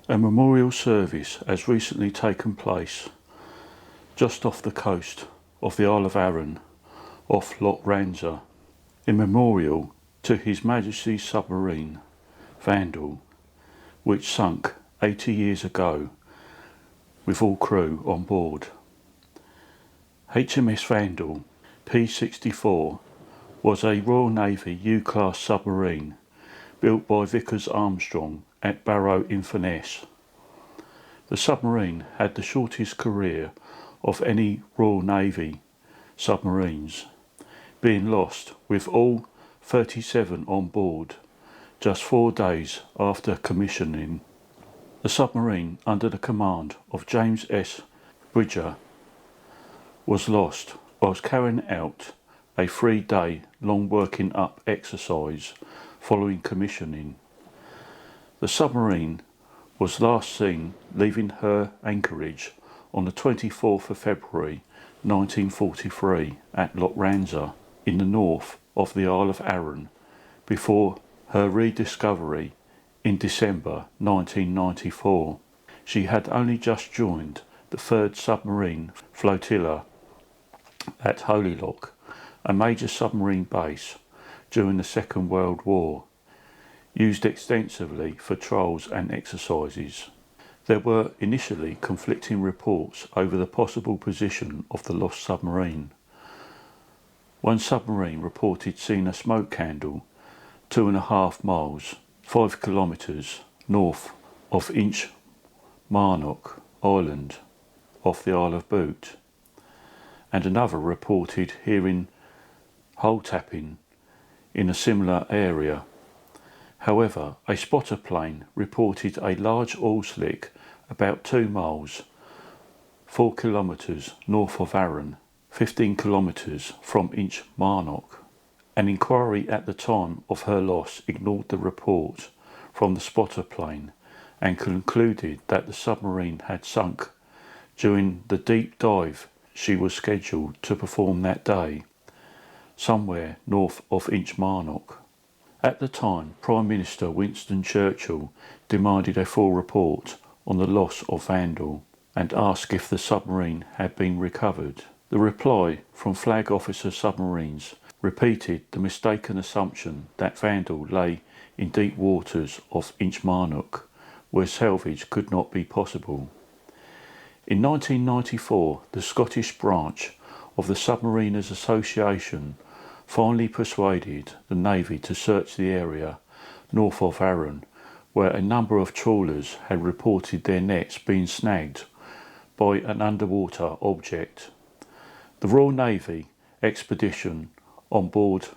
A memorial service has recently taken place just off the coast of the Isle of Arran, off Lochranza, in memorial to His Majesty's submarine Vandal, which sunk 80 years ago with all crew on board. HMS Vandal P-64 was a Royal Navy U-class submarine built by Vickers Armstrong at Barrow-in-Furness. The submarine had the shortest career of any Royal Navy submarines, being lost with all 37 on board just 4 days after commissioning. The submarine, under the command of James S. Bridger, was lost whilst carrying out a 3-day long working up exercise following commissioning. The submarine was last seen leaving her anchorage on the 24th of February 1943 at Lochranza in the north of the Isle of Arran before her rediscovery in December 1994. She had only just joined the 3rd Submarine Flotilla at Holyloch, a major submarine base during the Second World War, used extensively for trials and exercises. There were initially conflicting reports over the possible position of the lost submarine. One submarine reported seeing a smoke candle 2.5 miles, 5 kilometres north of Inchmarnock Island off the Isle of Bute, and another reported hearing hull tapping in a similar area. However, a spotter plane reported a large oil slick about 2 miles, 4 kilometres north of Arran, 15 kilometres from Inchmarnock. An inquiry at the time of her loss ignored the report from the spotter plane and concluded that the submarine had sunk during the deep dive she was scheduled to perform that day, somewhere north of Inchmarnock. At the time, Prime Minister Winston Churchill demanded a full report on the loss of Vandal and asked if the submarine had been recovered. The reply from Flag Officer Submarines repeated the mistaken assumption that Vandal lay in deep waters of Inchmarnock, where salvage could not be possible. In 1994, the Scottish branch of the Submariners Association finally persuaded the Navy to search the area north of Arran, where a number of trawlers had reported their nets being snagged by an underwater object. The Royal Navy expedition on board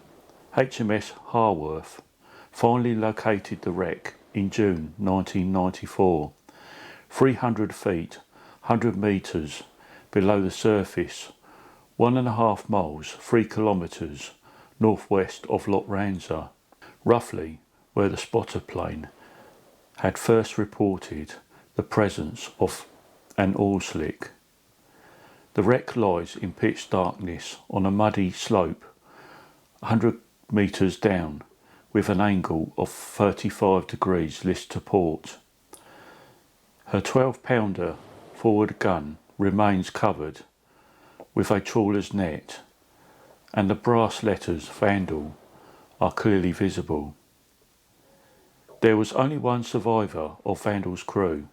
HMS Harworth finally located the wreck in June 1994, 300 feet, 100 metres below the surface, 1.5 miles, 3 kilometres northwest of Lochranza, roughly where the spotter plane had first reported the presence of an oil slick. The wreck lies in pitch darkness on a muddy slope 100 metres down with an angle of 35 degrees list to port. Her 12-pounder forward gun remains covered with a trawler's net, and the brass letters Vandal are clearly visible. There was only one survivor of Vandal's crew,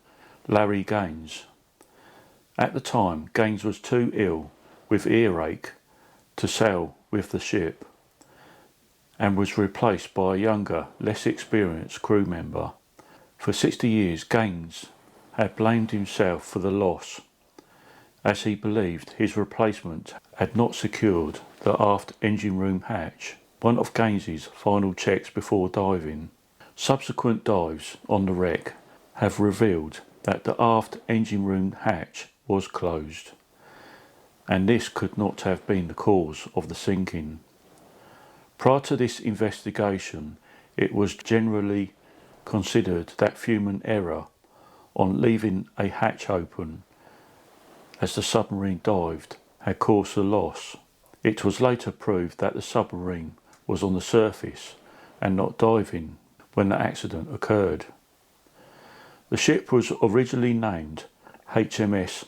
Larry Gaines. At the time, Gaines was too ill with earache to sail with the ship and was replaced by a younger, less experienced crew member. For 60 years, Gaines had blamed himself for the loss, as he believed his replacement had not secured the aft engine room hatch, one of Gaines's final checks before diving. Subsequent dives on the wreck have revealed that the aft engine room hatch was closed, and this could not have been the cause of the sinking. Prior to this investigation, it was generally considered that human error on leaving a hatch open as the submarine dived had caused the loss. It was later proved that the submarine was on the surface and not diving when the accident occurred. The ship was originally named HMS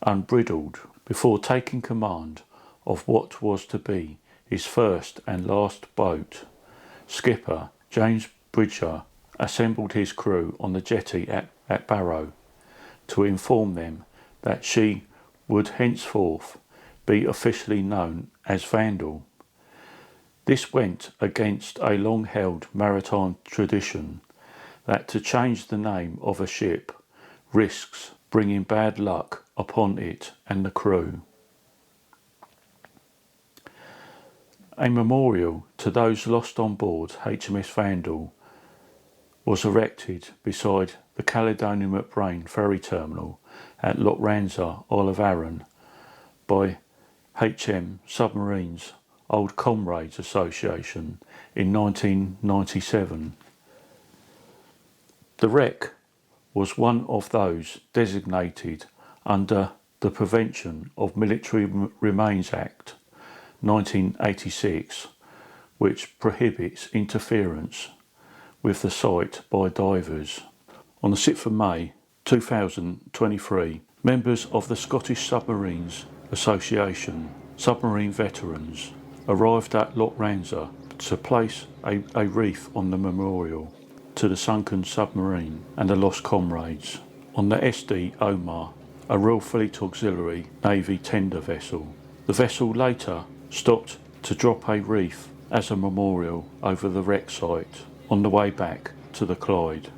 Unbridled before taking command of what was to be his first and last boat. Skipper James Bridger assembled his crew on the jetty at Barrow to inform them that she would henceforth be officially known as Vandal. This went against a long-held maritime tradition that to change the name of a ship risks bringing bad luck upon it and the crew. A memorial to those lost on board HMS Vandal was erected beside the Caledonian McBrain ferry terminal at Lochranza, Isle of Arran, by HM Submarine's Old Comrades Association in 1997. The wreck was one of those designated under the Prevention of Military Remains Act 1986, which prohibits interference with the site by divers. On the 6th of May 2023, members of the Scottish Submarines Association, submarine veterans, arrived at Lochranza to place a wreath on the memorial to the sunken submarine and the lost comrades. On the SD Omagh, a Royal Fleet Auxiliary Navy tender vessel. The vessel later stopped to drop a wreath as a memorial over the wreck site on the way back to the Clyde.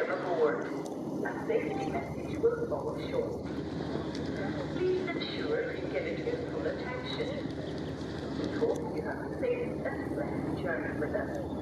Aboard. A safety message will follow shortly. Please ensure you give it your full attention. We hope you have a safe and blessed journey with us.